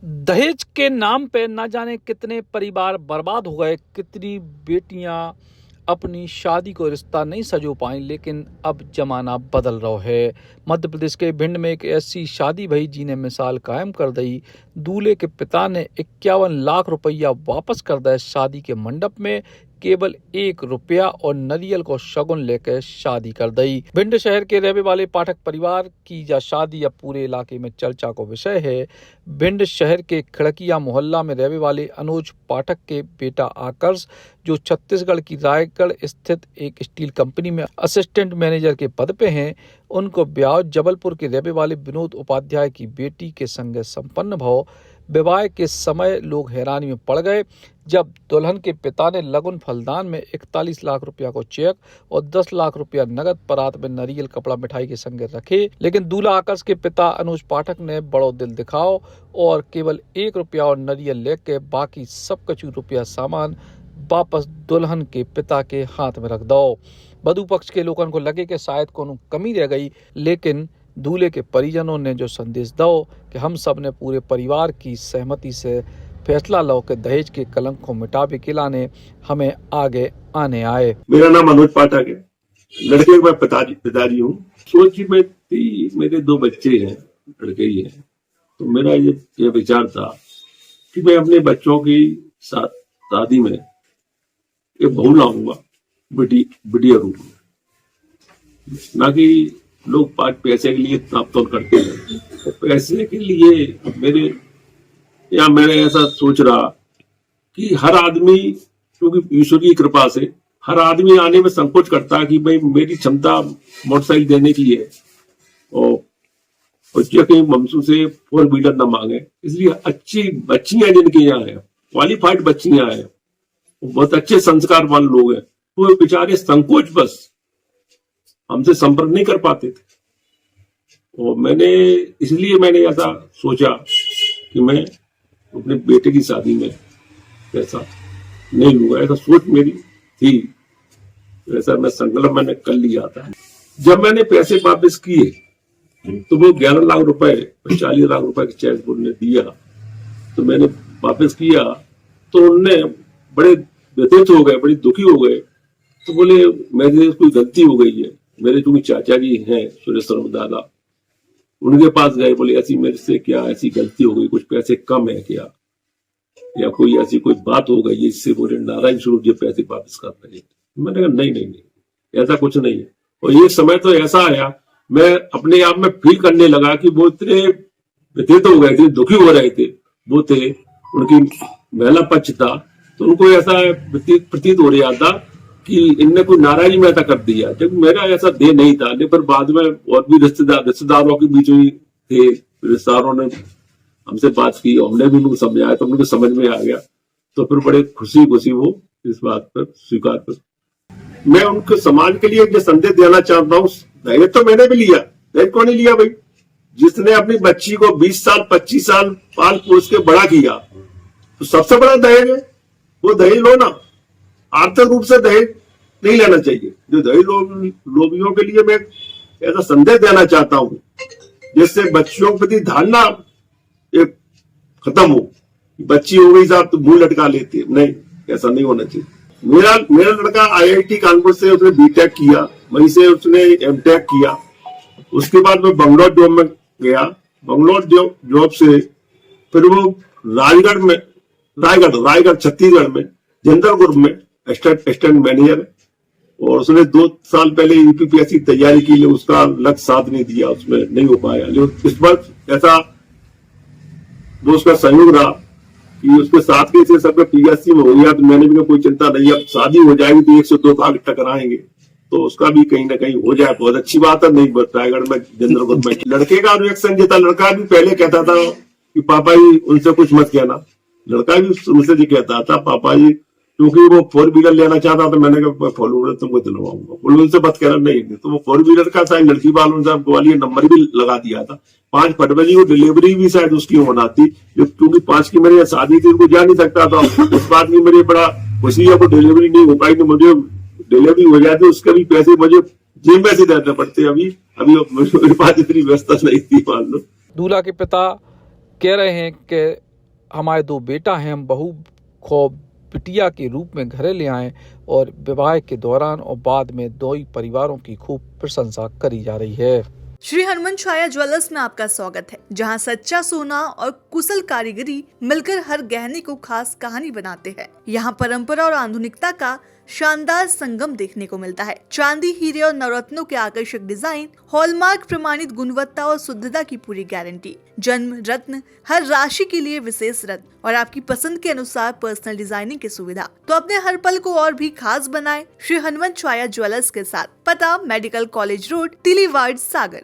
दहेज के नाम पे ना जाने कितने परिवार बर्बाद हो गए, कितनी बेटियां अपनी शादी को रिश्ता नहीं सजो पाई। लेकिन अब जमाना बदल रहा है। मध्य प्रदेश के भिंड में एक ऐसी शादी भई जिन्हें मिसाल कायम कर दी। दूल्हे के पिता ने 51 लाख रुपया वापस कर दिया। शादी के मंडप में केवल 1 रुपया और नरियल को शगुन लेकर शादी कर दी। भिंड शहर के रहने वाले पाठक परिवार की यह शादी अब पूरे इलाके में चर्चा का विषय है। भिंड शहर के खिड़किया मोहल्ला में रहने वाले अनुज पाठक के बेटा आकर्ष, जो छत्तीसगढ़ की रायगढ़ स्थित एक स्टील कंपनी में असिस्टेंट मैनेजर के पद पे हैं, उनको ब्याह जबलपुर के रहने वाले विनोद उपाध्याय की बेटी के संग संपन्न भव। विवाह के समय लोग हैरानी में पड़ गए जब दुल्हन के पिता ने लगन फलदान में 41 लाख रुपया को चेक और 10 लाख रुपया नगद परात में नारियल कपड़ा मिठाई के संग रखे। लेकिन दूल्हा आकर्ष के पिता अनुज पाठक ने बड़ो दिल दिखाओ और केवल 1 रुपया और नारियल लेके बाकी सब कछु रुपया सामान वापस दुल्हन के पिता के हाथ में रख दो। वधु पक्ष के लोगों को लगे कि शायद कोनो कमी रह गई, लेकिन दूल्हे के परिजनों ने जो संदेश दो कि हम सब ने पूरे परिवार की सहमति से फैसला लो कि दहेज के कलंक को मिटावे के लाने हमें आगे आने आए। मेरा नाम अनुज पाठक है। लड़के का मैं पिताजी हूँ। सोची मैं मेरे 2 बच्चे हैं, लड़के ही हैं, तो मेरा ये विचार था कि मैं अपने बच्चों की शादी में एक बहू लाऊंगा, बिटिया रूप में। ना कि लोग पैसे के लिए ताप-तोल करते हैं, तो पैसे के लिए मैंने ऐसा सोच रहा कि हर आदमी, क्योंकि ईश्वर की कृपा से हर आदमी आने में संकोच करता है कि भाई मेरी क्षमता मोटरसाइकिल देने की है और कहीं ममसू से 4 व्हीलर न मांगे। इसलिए अच्छी बच्चियां जिनके यहाँ है, क्वालिफाइड बच्चियां हैं, बहुत अच्छे संस्कार वाले लोग हैं, वो बेचारे संकोच बस हमसे संपर्क नहीं कर पाते थे। और इसलिए मैंने ऐसा सोचा कि मैं अपने बेटे की शादी में पैसा नहीं लूंगा। ऐसा सोच मेरी थी, ऐसा मैं संकल्प मैंने कर लिया था। जब मैंने पैसे वापस किए तो वो 11 लाख रुपए 40 लाख रुपए के चेक उन्होंने दिया, तो मैंने वापस किया तो उनने बड़े व्यथित हो गए, बड़ी दुखी हो गए। तो बोले मेरे कोई गलती हो गई है। मेरे जो चाचा जी हैं सुरेश दादा, उनके पास गए, बोले ऐसी मेरे से क्या ऐसी गलती हो गई, कुछ पैसे कम है क्या, या कोई ऐसी कोई बात हो गई इससे बोले नारायण स्वरूप जी पैसे वापस कर रहे हैं। मैंने कहा नहीं, ऐसा कुछ नहीं है। और ये समय तो ऐसा आया, मैं अपने आप में फील करने लगा कि वो इतने व्यथित हो गए थे, दुखी हो रहे थे, वो थे उनकी महिला पक्ष था, तो उनको ऐसा प्रतीत हो रहा था कि इनने कोई नाराजगी में ऐसा कर दिया, जबकि मेरा ऐसा देह नहीं था। लेकिन बाद में और भी रिश्तेदारों के बीच में थे, रिश्तेदारों ने हमसे बात की, हमने भी उनको समझाया तो उनको समझ में आ गया। तो फिर बड़े खुशी वो इस बात पर स्वीकार कर। मैं उनको समाज के लिए जो संदेश देना चाहता हूँ, दहेज तो मैंने भी लिया, दहेज कौन नहीं लिया भाई। जिसने अपनी बच्ची को 20 साल 25 साल पाल पोस के बड़ा किया, तो सबसे बड़ा दहेज है, वो दहेज लो ना। आर्थिक रूप से दहेज नहीं लेना चाहिए। जो दहेज लोभियों के लिए मैं ऐसा संदेश देना चाहता हूँ जिससे बच्चियों के प्रति धारणा एक खत्म हो। बच्ची हो गई साहब तो मुंह लटका लेती है, नहीं, ऐसा नहीं होना चाहिए। मेरा लड़का IIT कानपुर से उसने BTech किया, वहीं से उसने MTech किया। उसके बाद मैं बंगलौर जॉब में गया। बंगलौर जॉब से फिर वो रायगढ़ छत्तीसगढ़ में जनरल ग्रुप में असिस्टेंट मैनेजर, और उसने 2 साल पहले UPPSC की तैयारी की, लेकिन उसका लक्ष्य साथ नहीं दिया, उसमें नहीं हो पाया। लेकिन इस बार ऐसा वो उसका सहयोग रहा कि उसके साथ के सब PSC में हो गया, तो मैंने भी कोई चिंता नहीं, अब शादी हो जाएगी तो 102 भाग टकराएंगे, तो उसका भी कहीं ना कहीं हो जाए, बहुत अच्छी बात है। नहीं, रायगढ़ में जनरल ग्रुप में लड़के का रिएक्शन जो था, लड़का भी पहले कहता था कि पापा जी उनसे कुछ मत कहना। लड़का भी शुरू से जी कहता था पापा जी, क्योंकि वो 4 व्हीलर लेना चाहता था। मैंने कहा 4 व्हीलर तुमको दिलवाऊंगा, बोले उनसे बात कहना नहीं। तो वो 4 व्हीलर का शायद लड़की वालों ने ग्वालियर नंबर भी लगा दिया था। 5 फरवरी को डिलीवरी भी शायद उसकी होना थी, क्योंकि 5 की मेरी शादी थी, उनको जा नहीं सकता था। उस बात की मेरी बड़ा खुशी है, वो डिलीवरी नहीं हो पाई, तो मुझे डिलीवरी हो जाती, उसके भी पैसे मुझे जेब में से देने पड़ते। अभी मेरे पास इतनी व्यवस्था नहीं थी, मान लो। दूल्हा के पिता कह रहे हैं कि हमारे दो बेटा हैं, हम बहू को बिटिया के रूप में घरे ले आए और विवाह के दौरान और बाद में दो ही परिवारों की खूब प्रशंसा करी जा रही है। श्री हनुमान छाया ज्वेलर्स में आपका स्वागत है, जहां सच्चा सोना और कुशल कारीगरी मिलकर हर गहने को खास कहानी बनाते हैं। यहां परंपरा और आधुनिकता का शानदार संगम देखने को मिलता है। चांदी, हीरे और नवरत्नों के आकर्षक डिजाइन, हॉलमार्क प्रमाणित गुणवत्ता और शुद्धता की पूरी गारंटी, जन्म रत्न, हर राशि के लिए विशेष रत्न और आपकी पसंद के अनुसार पर्सनल डिजाइनिंग की सुविधा। तो अपने हर पल को और भी खास बनाएं श्री हनुमान छाया ज्वेलर्स के साथ। पता मेडिकल कॉलेज रोड, तिलीवाड़, सागर।